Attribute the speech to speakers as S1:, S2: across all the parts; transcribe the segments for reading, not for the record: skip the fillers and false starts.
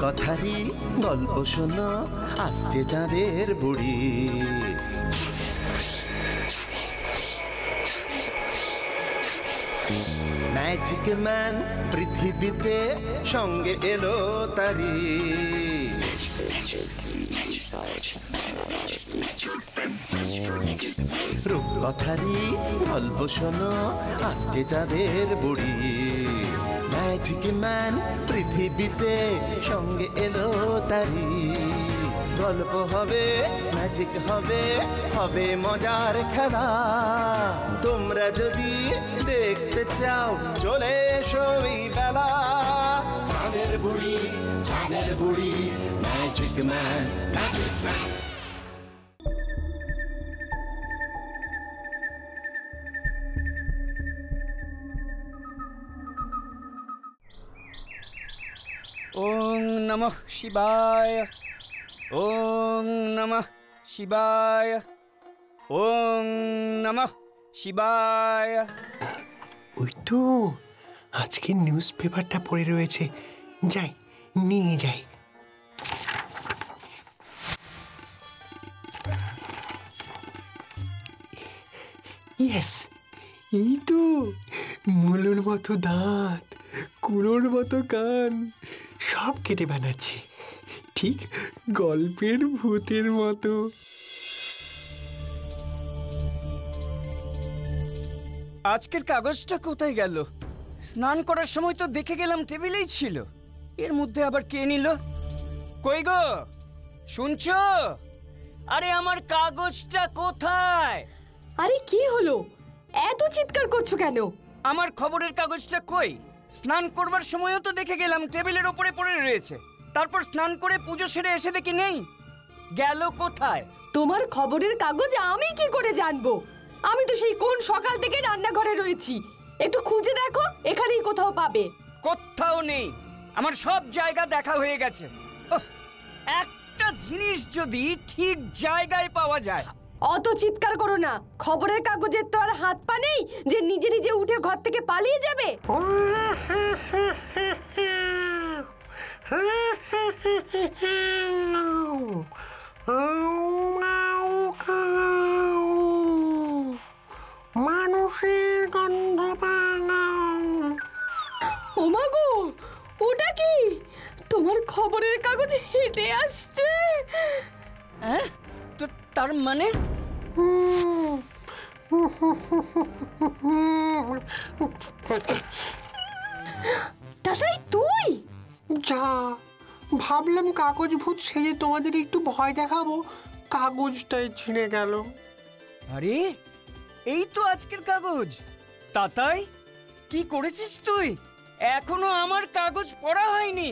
S1: রূপকথারই গল্প শোনো, আসছে চাঁদের বুড়ি। ম্যাজিক ম্যান পৃথিবীতে সঙ্গে এলো তারি। রূপকথারই গল্প শোনো, আসছে চাঁদের বুড়ি। ম্যাজিক ম্যান পৃথিবীতে সঙ্গে এলো তারি। গল্প হবে, ম্যাজিক হবে, হবে মজার খেলা। তোমরা যদি দেখতে চাও চলে এসো এই বেলা। চাঁদের বুড়ি, চাঁদের বুড়ি, ম্যাজিক ম্যান, ম্যাজিক ম্যান।
S2: ওং নমঃ শিবায়, ওং নমঃ শিবায়, ওং নমঃ শিবায়।
S3: ওই তো আজকে নিউজ পেপারটা পড়ে রয়েছে, যাই নিয়ে যাই। ইয়েস, এই তো মুলোর মতো দাঁত, কুড়োর মতো কান, সব কেটে বানাচ্ছি ঠিক গল্পের ভূতের মতো।
S2: আজকের কাগজটা কোথায় গেল? স্নান করার সময় তো দেখে গেলাম টেবিলেই ছিল। এর মধ্যে আবার কে নিল? কই গো, শুনছো? আরে আমার কাগজটা কোথায়?
S4: আরে কি হলো, এত চিৎকার করছো কেন?
S2: আমার খবরের কাগজটা কই? স্নান করবার সময়ও তো দেখে গেলাম টেবিলের ওপরে পড়ে রয়েছে। তারপর স্নান করে পুজো সেরে এসে দেখি নেই। গেল কোথায়?
S4: তোমার খবরের কাগজ আমি কি করে জানবো? আমি তো সেই কোন সকাল থেকে রান্নাঘরে রয়েছি। একটু খুঁজে দেখো, এখানেই কোথাও পাবে।
S2: কোথাও নেই, আমার সব জায়গা দেখা হয়ে গেছে। একটা জিনিস যদি ঠিক জায়গায় পাওয়া যায়।
S4: অত চিৎকার করো না, খবরের কাগজের তো আর হাত পা নেই যে নিজে নিজে উঠে ঘর থেকে পালিয়ে যাবে।
S3: মানুষের গন্ধ পাও।
S4: ওমা গো, ওটা কি? তোমার খবরের কাগজ হেঁটে আসছে।
S2: হ্যাঁ, তো তার মানে?
S4: তাই তুই?
S3: যা ভাবলাম কাগজ ভূত সেজে তোমাদের একটু ভয় দেখাবো, কাগজটাই ছিঁড়ে গেল।
S2: আরে এই তো আজকের কাগজ। তাতাই, কি করেছিস তুই? এখনো আমার কাগজ পড়া হয়নি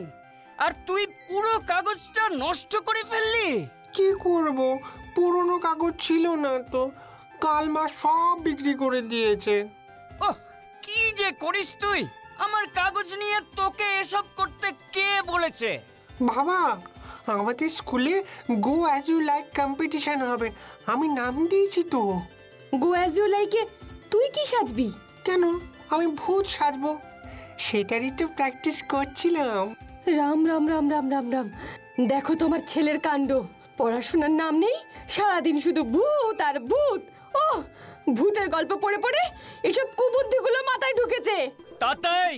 S2: আর তুই পুরো কাগজটা নষ্ট করে ফেললি।
S3: কি করব, পুরনো কাগজ ছিল না তো, কাল মা সব বিক্রি করে দিয়েছে।
S2: ওহ, কি যে করিস তুই! আমার কাগজ নিয়ে তোকে এসব করতে কে বলেছে?
S3: বাবা, আমাদের স্কুলে go as you like competition হবে, আমি নাম দিয়েছি তো।
S4: গো অ্যাজ ইউ লাইকে তুই কি সাজবি?
S3: কেন, আমি ভূত সাজবো, সেটারই তো প্র্যাকটিস করছিলাম।
S4: রাম রাম রাম রাম রাম রাম, দেখো তোমার ছেলের কাণ্ড। পড়াশোনার নাম নেই, সারাদিন শুধু ভূত আর ভূত। ও ভূতের গল্প পড়ে পড়ে এসব কুবুদ্ধিগুলো মাথায় ঢুকেছে।
S2: তাতাই,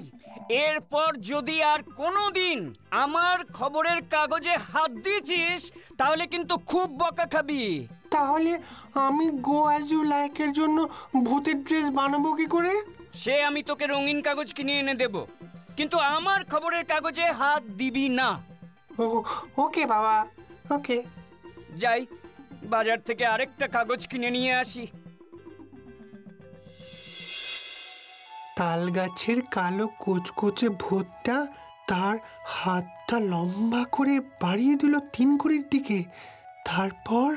S2: এরপর যদি আর কোনোদিন আমার খবরের কাগজে হাত দিয়েছিস তাহলে কিন্তু খুব বকা খাবি।
S3: তাহলে আমি গো অ্যাজ ইউ লাইকের জন্য ভূতের ড্রেস বানাবো কি করে?
S2: সে আমি তোকে রঙিন কাগজ কিনে এনে দেব, কিন্তু আমার খবরের কাগজে হাত দিবি না।
S3: ওকে বাবা, ওকে।
S2: যাই বাজার থেকে আরেকটা কাগজ কিনে নিয়ে আসি।
S3: তাল গাছের কালো কোচকোচে ভূতটা তার হাতটা লম্বা করে বাড়িয়ে দিল তিনকুড়ির দিকে। তারপর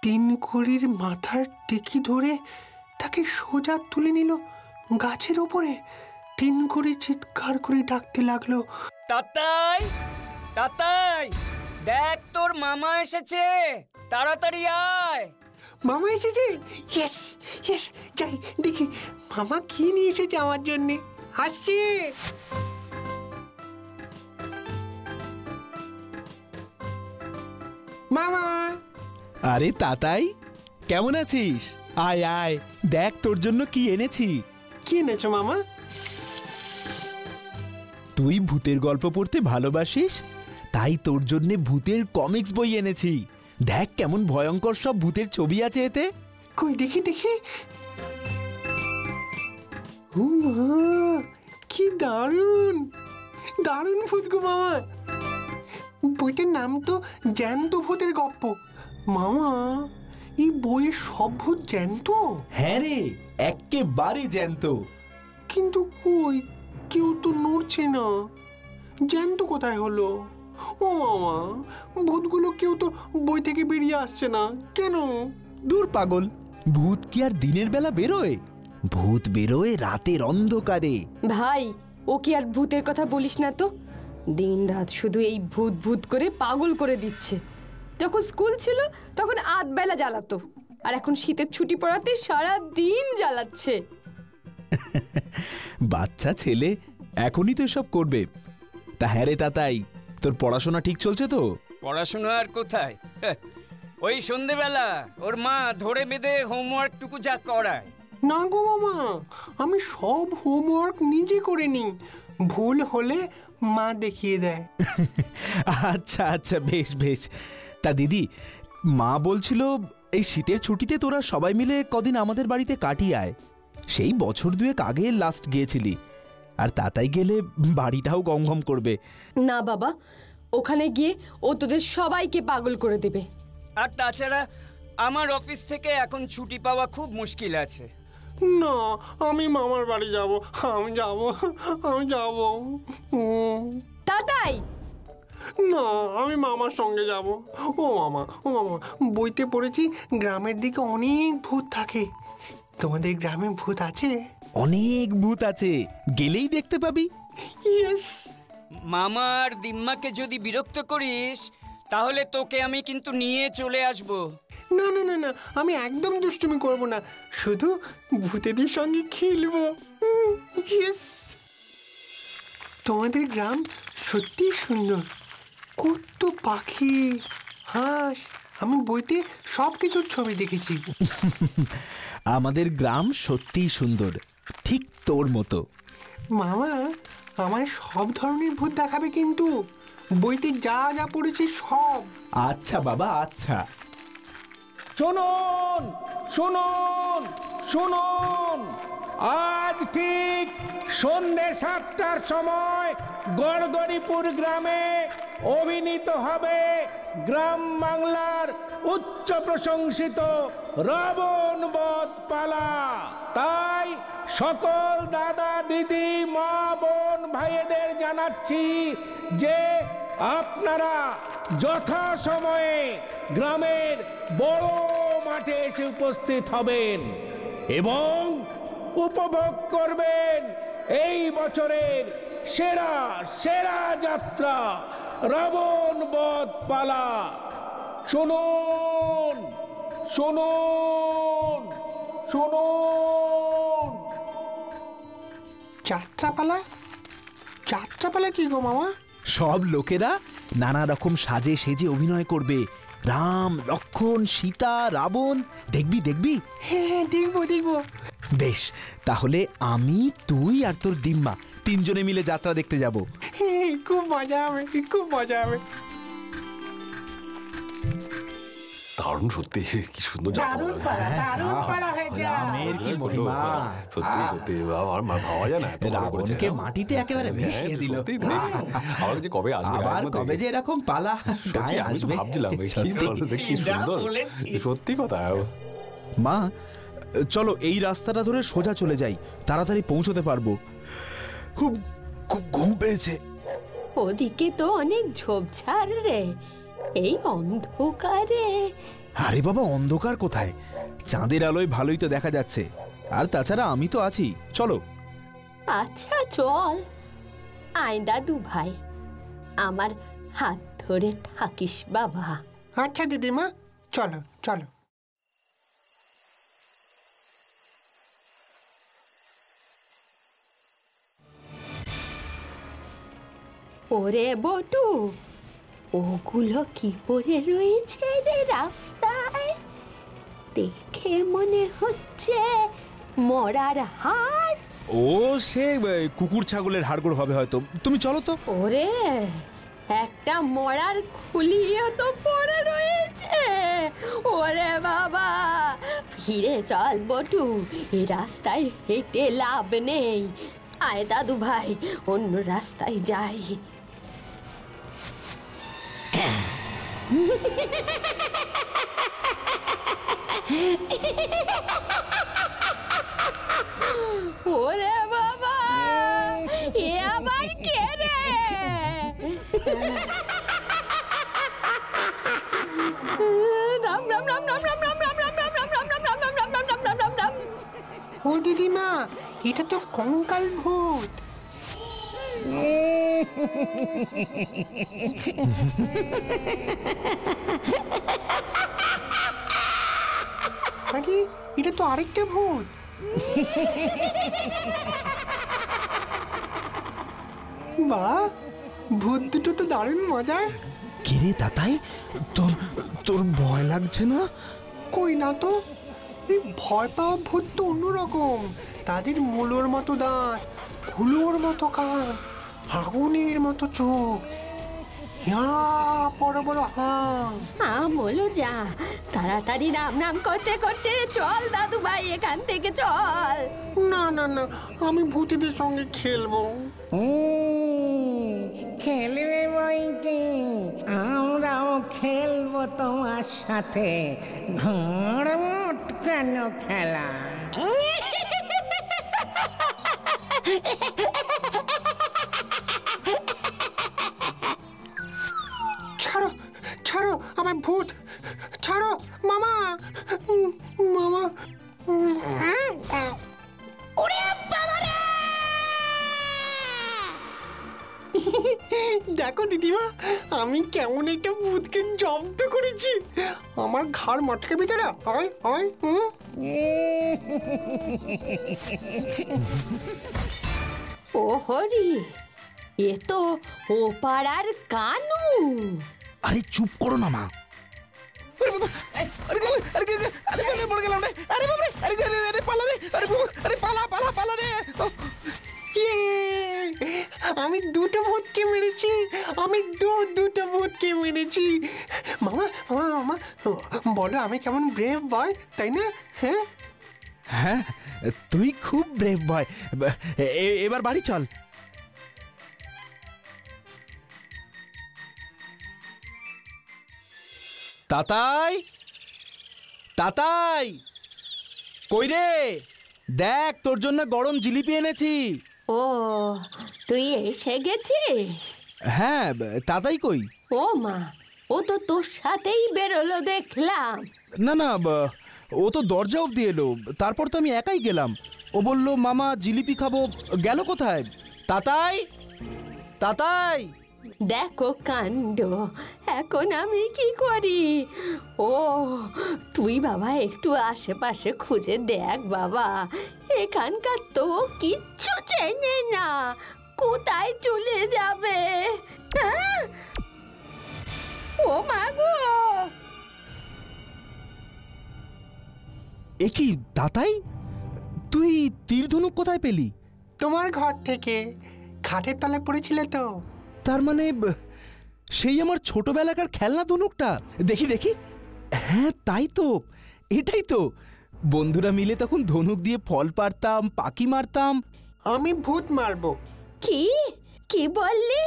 S3: তিনকুড়ির মাথার টিকি ধরে তাকে সোজা তুলে নিল গাছের ওপরে। তিনকুড়ি চিৎকার করে ডাকতে লাগলো,
S2: তাতাই, তাতাই, দেখ তোর মামা এসেছে, তাড়াতাড়ি আয়।
S3: মামা এসেছে? ইয়েস ইয়েস, যাই দেখি মামা কি নিয়ে এসেছে আমার জন্যে। আসছে। মামা।
S5: আরে তাতাই, কেমন আছিস? আয় আয়, দেখ তোর জন্য কি এনেছি।
S3: কি এনেছো মামা?
S5: তুই ভূতের গল্প পড়তে ভালোবাসিস, তাই তোর জন্য ভূতের কমিক্স বই এনেছি। দেখ কেমন ভয়ঙ্কর সব ভূতের ছবি আছে এতে।
S3: কই দেখি দেখি। কি দারুণ দারুণ ভূত গো মামা। বইটার নাম তো জ্যান্ত ভূতের গপ্প। মামা, এই বইয়ের সব ভূত জ্যান্ত?
S5: হ্যাঁ রে, এক্কেবারে জ্যান্ত।
S3: কিন্তু কই, কেউ তো নড়ছে না। জ্যান্ত কোথায় হলো? ও মামা, ভূতগুলো কেউ তো বই থেকে বেরিয়ে আসছে না কেন?
S5: দূর পাগল, ভূত কি আর দিনের বেলা বেরোয়? ভূত বেরোয় রাতের অন্ধকারে।
S4: ভাই, ও কি আর ভূতের কথা বলিস না তো। দিন রাত শুধু এই ভূত ভূত করে পাগল করে দিচ্ছে। যখন স্কুল ছিল তখন আধ বেলা জ্বালাতো, আর এখন শীতের ছুটি পড়াতে সারা দিন জ্বালাচ্ছে।
S5: বাচ্চা ছেলে, এখনই তো এসব করবে। তা হ্যাঁ রে তাতাই, তোর পড়াশোনা ঠিক চলছে তো?
S2: পড়াশোনা আর কোথায়, ওই সন্ধেবেলা ওর মা ধরে বেঁধে হোমওয়ার্কটুকু যা করায়।
S3: না গো মামা, আমি সব হোমওয়ার্ক নিজে করে নিই। ভুল হলে মা দেখিয়ে দেয়।
S5: আচ্ছা আচ্ছা, বেশ বেশ। তা দিদি, মা বলছিল এই শীতের ছুটিতে তোরা সবাই মিলে কদিন আমাদের বাড়িতে কাটিয়ে আয়। সেই বছর দুয়েক আগে লাস্ট গিয়েছিলি, আর তাতাই গেলে বাড়িটাও গমগম করবে।
S4: না বাবা, ওখানে গিয়ে ও তোদের সবাইকে পাগল করে দেবে।
S2: আর তাছাড়া আমার অফিস থেকে এখন ছুটি পাওয়া খুব মুশকিল আছে।
S3: না, আমি মামার বাড়ি যাব। আমি যাব, আমি যাব।
S4: তাতাই,
S3: না, আমি মামার সঙ্গে যাব। ও মামা, ও মামা, বইতে পড়েছি গ্রামের দিকে অনেক ভূত থাকে। তোমাদের গ্রামে ভূত আছে?
S5: অনেক ভূত আছে, গেলেই দেখতে পাবি।
S3: ইয়েস।
S2: মামা আর দিম্মাকে যদি বিরক্ত করিস তাহলে তোকে আমি কিন্তু নিয়ে চলে আসব।
S3: না না না না, আমি একদম দুষ্টুমি করব না, শুধু ভূতেদের সঙ্গে খেলবো। ইয়েস। তোমাদের গ্রাম সত্যি সুন্দর। কত পাখি, হাঁস, আমি বইতে সব কিছুর ছবি দেখেছি।
S5: আমাদের গ্রাম সত্যিই সুন্দর, ঠিক তোর মতো।
S3: মামা, আমায় সব ধরনের ভূত দেখাবে কিন্তু, বইতে যা যা পড়েছি সব।
S5: আচ্ছা বাবা, আচ্ছা।
S6: শুনুন শুনুন শুনুন, আজ ঠিক সন্ধ্যে 7টার সময় গড়গড়িপুর গ্রামে অভিনীত হবে গ্রাম বাংলার উচ্চ প্রশংসিত রাবণ বধ পালা। তাই সকল দাদা দিদি মা বোন ভাইদের জানাচ্ছি যে আপনারা যথাসময়ে গ্রামের বড় মাঠে এসে উপস্থিত হবেন এবং উপভোগ করবেন এই বছরের সেরা সেরা যাত্রা রাবণ বধ পালা। শুনুন শুনুন শুনুন।
S3: যাত্রাপালা? যাত্রাপালা কি গো মামা?
S5: সব লোকেরা নানা রকম সাজে সেজে অভিনয় করবে। রাম, লক্ষ্মণ, সীতা, রাবণ, দেখবি দেখবি।
S3: হ্যাঁ, দেখবো দেখবো।
S5: বেশ, তাহলে আমি, তুই আর তোর দিম্মা তিনজনে মিলে যাত্রা দেখতে যাব।
S3: হ্যাঁ, খুব মজা হবে, খুব মজা হবে।
S7: দারুণ, সত্যি কি সুন্দর যাত্রা।
S5: রামের কি মহিমা!
S7: সত্যি সত্যি আমার ভাবা যায় না,
S5: রাবণকে মাটিতে একেবারে মিশিয়ে দিল।
S7: আমার যে কবে আসবে,
S5: আবার কবে যে এরকম পালা গায়ে আসবে
S7: ভাবছিলাম। কি সুন্দর, সত্যি কথা।
S5: মা, চলো এই রাস্তাটা ধরে সোজা চলে যাই, তাড়াতাড়ি পৌঁছতে পারবো। খুব খুব ঘুম পেয়েছে।
S4: ওদিকে তো অনেক ঝোপঝাড় রে, এই অন্ধকারে।
S5: আরে বাবা, অন্ধকার কোথায়? চাঁদের আলোয় ভালোই তো দেখা যাচ্ছে। আর তাছাড়া আমি তো আছি, চলো।
S4: আচ্ছা চল, আয় দাদু ভাই, আমার হাত ধরে থাকিস বাবা।
S3: আচ্ছা দিদিমা, চলো চলো।
S4: ওরে বটু, ওগুলো কি পড়ে রয়েছে রে রাস্তায়? দেখে মনে হচ্ছে মরার হাড়।
S5: ও সে কুকুর ছাগলের হাড়গোড় হবে হয়তো। তুমি চলো তো।
S4: ওরে, একটা মরার খুলিও তো পড়ে রয়েছে। ওরে বাবা, ফিরে চল বটু, এই রাস্তায় হেঁটে লাভ নেই। আয় দাদু ভাই, অন্য রাস্তায় যাই। ওরে বাবা, এ আবার কে রে? রাম রাম রাম রাম রাম রাম রাম রাম রাম রাম রাম রাম রাম রাম রাম রাম রাম রাম রাম।
S3: ও দিদিমা, এটা তো কঙ্কাল ভূত। আরে, এটা তো আরেকটা ভূত। বাহ, ভূত দুটো তো দারুণ মজার।
S5: কিরে তাতাই, তোর তোর ভয় লাগছে না?
S3: কই না তো, এই ভয় পাওয়া ভূত তো অন্যরকম। তাদের মুলোর মতো দাঁত, কুলোর মতো কান, আগুনের মতো চোখ, বড় বড়
S4: বলো যা, তাড়াতাড়ি রাম নাম করতে করতে চল দাদু ভাই, এখান থেকে চল।
S3: না না না, আমি ভূতেদের সঙ্গে খেলবো।
S6: খেলবে বইকি, আমরাও খেলবো তোমার সাথে ঘর মোটকানো খেলা।
S3: ছাড়ো ছাড়ো আমার ভূত, ছাড়ো মামা, মামা। দেখো দিদিমা, আমি কেমন একটা ভূতকে জব্দ করেছি। আমার ঘাড় মটকে ভিতরে হয় হয়।
S4: ও হরি, এ তো ও পাড়ার কানু।
S5: আরে চুপ করো না মা।
S3: আমি দুটো ভূতকে মেরেছি, আমি দুটো ভূতকে মেরেছি। মামা মামা মামা, বলো আমি কেমন ব্রেভ বয়, তাই না? হ্যাঁ
S5: হ্যাঁ, তুই খুব ব্রেভ বয়। এবার বাড়ি চল। তাতাই, তাতাই, কই রে? দেখ, তোর জন্য গরম জিলিপি এনেছি।
S4: ও, তুই এসে গেছিস?
S5: হ্যাঁ, তাতাই কই?
S4: ও মা, ও তো তোর সাথেই বেরোলো দেখলাম।
S5: না না, ও তো দরজা অবধি এলো, তারপর তো আমি একাই গেলাম। ও বলল মামা জিলিপি খাবো। গেল কোথায়? তাতাই, তাতাই।
S4: দেখো কাণ্ড, এখন আমি কি করি? ও, তুই বাবা একটু আশেপাশে খুঁজে দেখ বাবা, এখানকার তো কিচ্ছু চেনে না, কোথায় চলে যাবে? হ্যাঁ? ও মা গো!
S5: এ কি তাতাই, তুই তীর ধনুক কোথায় পেলি?
S3: তোমার ঘর থেকে, খাটের তলায় পড়েছিলে তো।
S5: তার মানে সেই আমার ছোটবেলাকার খেলনা ধনুকটা। দেখি দেখি, হ্যাঁ তাই তো, এটাই তো। বন্ধুরা মিলে তখন ধনুক দিয়ে ফল পারতাম, পাখি মারতাম।
S3: আমি ভূত মারবো।
S4: কি কি বললি?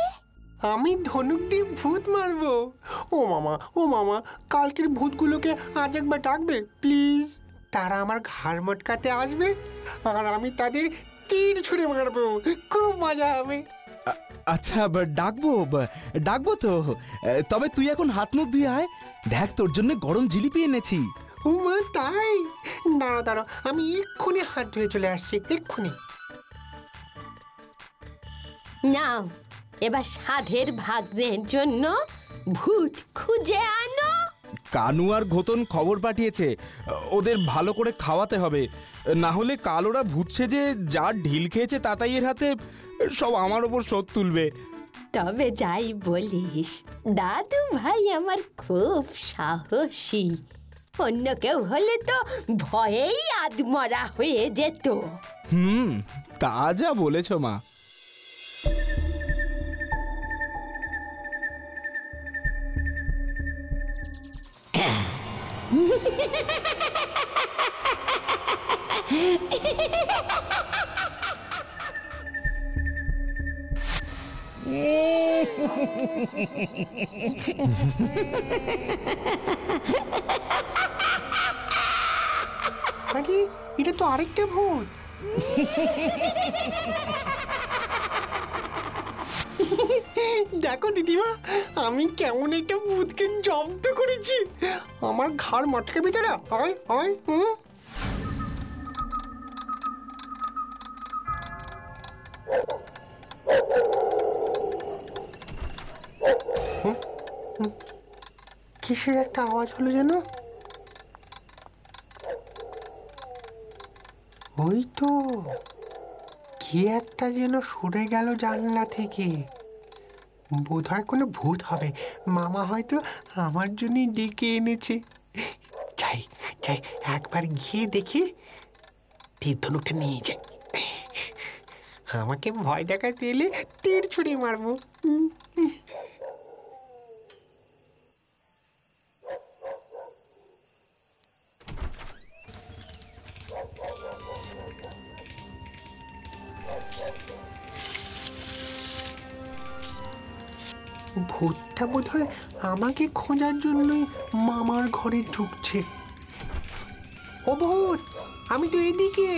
S3: আমি ধনুক দিয়ে ভূত মারবো। ও মামা, ও মামা, কালকের ভূতগুলোকে আজ একবার ডাকবে প্লিজ। তারা আমার ঘাড় মটকাতে আসবে আর আমি তাদের তীর ছুঁড়ে মারবো। খুব মজা হবে।
S5: আচ্ছা, ডাকবো ডাকবো তো। তবে তুই এখন হাত মুখ ধুয়ে আয়, দেখ তোর জন্য গরম জিলিপি এনেছি।
S3: ও মা, তাই? দাঁড়া দাঁড়া, আমি এক্ষুনি হাত ধুয়ে চলে আসছি, এক্ষুনি।
S4: নাও, এবার সাধের ভাগ্নের জন্য ভূত খুঁজে আনো।
S5: কানু আর ঘোতন খবর পাঠিয়েছে, ওদের ভালো করে খাওয়াতে হবে, না হলে কাল ওরা ভূত সেজে যা ঢিল খেয়েছে তাতাইয়ের হাতে, সব আমার ওপর শোধ তুলবে।
S4: তবে যাই বলিস, দাদু ভাই আমার খুব সাহসী। অন্য কেউ হলে তো ভয়েই আধমরা হয়ে যেত।
S5: তা যা বলেছ মা।
S3: আরে এটা তো আরেকটা ভূত। দেখো দিদিমা, আমি কেমন একটা ভূতকে জব্দ করেছি। আমার ঘাড় মটকে ভিতরে হয় হয়। কিসের একটা আওয়াজ হলো যেন? ওই তো কি একটা যেন সরে গেল জানলা থেকে। বোধহয় কোনো ভূত হবে। মামা হয়তো আমার জন্যই ডেকে এনেছে। যাই যাই, একবার গিয়ে দেখি, তীর ধনুকটা নিয়ে যাই। আমাকে ভয় দেখাতে এলে তীর ছুঁড়ে মারবো। ভূতটা বোধহয় আমাকে খোঁজার জন্যই মামার ঘরে ঢুকছে। ও ভূত, আমি তো এদিকে।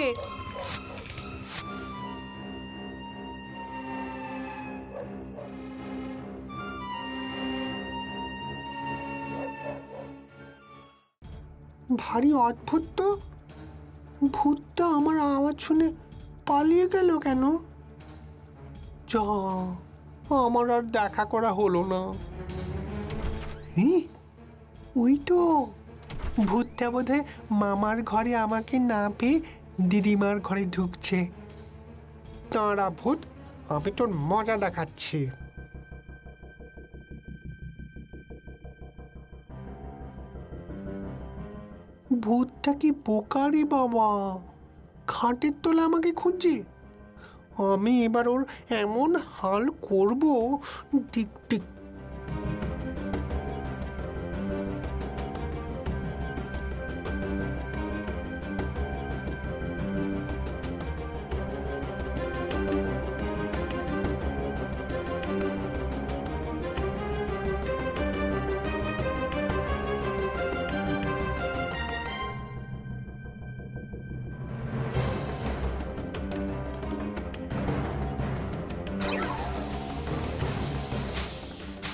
S3: ভারী অদ্ভুত তো, ভূতটা আমার আওয়াজ শুনে পালিয়ে গেল কেন? যা, আমার আর দেখা করা হলো না। ওই তো ভূতটা বোধহয় মামার ঘরে আমাকে না পেয়ে দিদিমার ঘরে ঢুকছে। তাঁরা ভূত, আমি তোর মজা দেখাচ্ছি। ভূতটা কি বোকা রে বাবা, খাটের তলা আমাকে খুঁজছে। আমি এবার ওর এমন হাল করব, টিক টিক।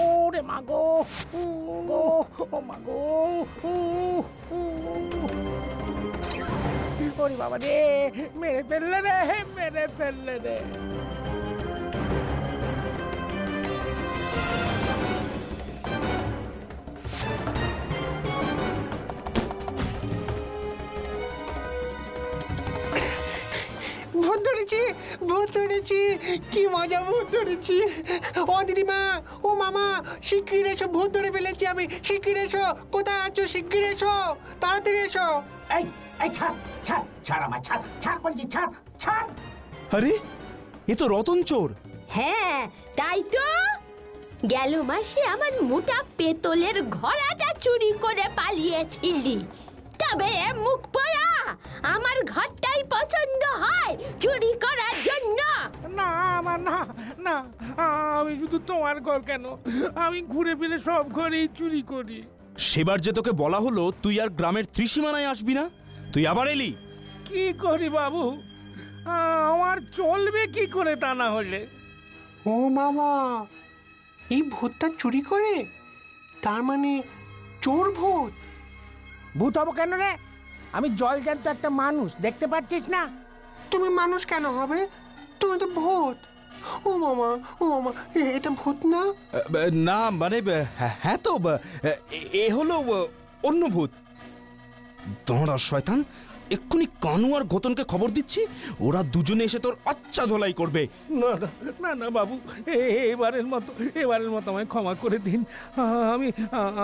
S6: ওরে মাগো, ও মাগো, ওরে বাবা রে, মেরে ফেললে রে, মেরে ফেললে রে।
S3: ভূত ধরেছি, ভূত ধরেছি, কি মজা, ভূত ধরেছি। ও দিদিমা, ও মামা, শিগগির এসো, ভূত ধরে ফেলেছি আমি। শিগগির এসো, কোথায় আছো? শিগগির এসো, তাড়াতাড়ি এসো।
S6: এই এই ছাড় ছাড় ছাড়, আমার ছাড় ছাড় বলছি, ছাড় ছাড়।
S5: আরে এ তো রতন চোর।
S4: হ্যাঁ তাই তো, গেল মাসে আমার মোটা পেতলের ঘোড়াটা চুরি করে পালিয়েছিলি। তবে মুখ পোড়া, আমার ঘরটাই পছন্দ হয় চুরি করার জন্য।
S6: না আমার না না, আমি শুধু তোমার ঘর কেন, আমি ঘুরে ফিরে সব ঘরেই চুরি করি।
S5: সেবার যে তোকে বলা হলো তুই আর গ্রামের ত্রিসীমানায় আসবি না, তুই আবার এলি।
S6: কি করি বাবু, আমার চলবে কি করে তা না হলে?
S3: ও মামা, এই ভূতটা চুরি করে? তার মানে চোর ভূত?
S6: ভূত হবো কেন রে? আমি জল জ্যান্ত একটা মানুষ, দেখতে পাচ্ছিস না?
S3: তুমি মানুষ কেন হবে? তুমি তো ভূত। ও মামা, ও মামা, এটা ভূত না?
S5: না মানে হ্যাঁ তো, এ হলো অন্য ভূত। তোমরা শয়তান, এক্ষুনি কানু আর গতনকে খবর দিচ্ছি, ওরা দুজনে এসে তোর আচ্ছা ধোলাই করবে।
S6: না না না না বাবু, এবারের মতো আমায় ক্ষমা করে দিন।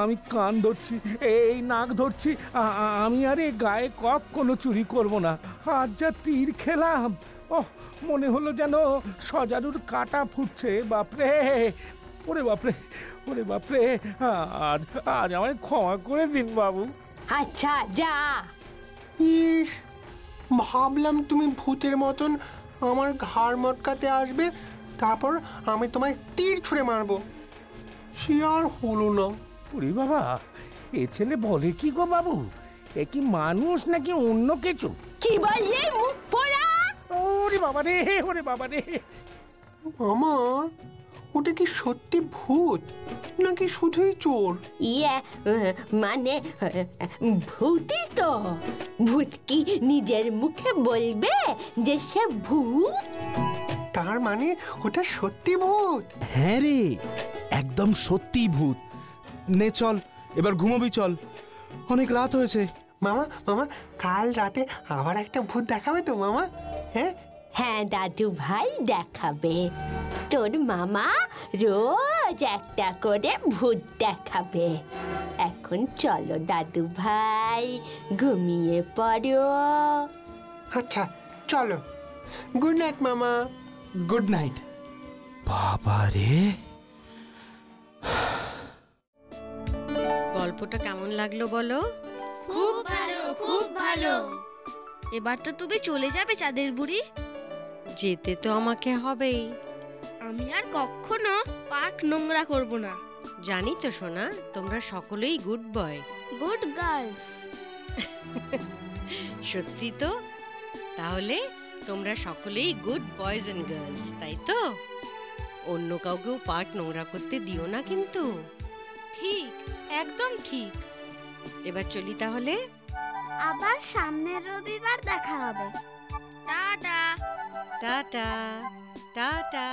S6: আমি কান ধরছি, এই নাক ধরছি, আমি আর এ গায়ে কখনো চুরি করব না। আজ যা তীর খেলাম, ওহ, মনে হলো যেন সজারুর কাটা ফুটছে। বাপরে, ওরে বাপরে, ওরে বাপরে, আজ আমায় ক্ষমা করে দিন বাবু।
S4: আচ্ছা যা।
S3: ইস, ভাবলাম তুমি ভূতের মতন আমার ঘাড় মটকাতে আসবে, তারপর আমি তোমায় তীর ছুঁড়ে মারবো। সে আর হলো না।
S6: ওরে বাবা, এ ছেলে বলে কি গো বাবু? এ কি মানুষ নাকি অন্য কিছু?
S4: কি বললে মুখ পোড়া?
S6: ওরে বাবা রে, ওরে বাবা রে।
S3: মামা, ওটা কি সত্যি ভূত নাকি শুধুই চোর?
S4: ইয়ে মানে ভূতই তো। ভূত কি নিজের মুখে বলবে যে সে ভূত?
S3: তার মানে ওটা সত্যি ভূত?
S5: হ্যাঁ রে, একদম সত্যি ভূত। নে চল, এবার ঘুমোবি চল, অনেক রাত হয়েছে।
S3: মামা মামা, কাল রাতে আবার একটা ভূত দেখাবে তো মামা? হ্যাঁ
S4: হ্যাঁ দাদু ভাই দেখাবে। তোর মামা রোজ একটা করে ভূত দেখাবে। এখন চলো দাদু ভাই, ঘুমিয়ে পড়ো।
S3: আচ্ছা চলো, গুড নাইট মামা।
S5: Good night. বাবা রে,
S8: গল্পটা কেমন লাগলো বলো?
S9: খুব ভালো, খুব ভালো। এবার তো তুমি চলে যাবে চাঁদের বুড়ি।
S8: যেতে তো আমাকে হবেই।
S9: আমি আর কখনো পার্ক নোংরা করব না।
S8: জানি তো সোনা, তোমরা সকলেই গুড বয়।
S9: Good girls.
S8: সত্যি তো? তাহলে তোমরা সকলেই গুড বয়েজ এন্ড গার্লস, তাই তো? অন্য কাউকেও পার্ক নোংরা করতে দিও না কিন্তু।
S9: ঠিক, একদম ঠিক।
S8: এবার চলি তাহলে।
S9: আবার সামনের রবিবার দেখা হবে। টাটা।
S8: Tata tata.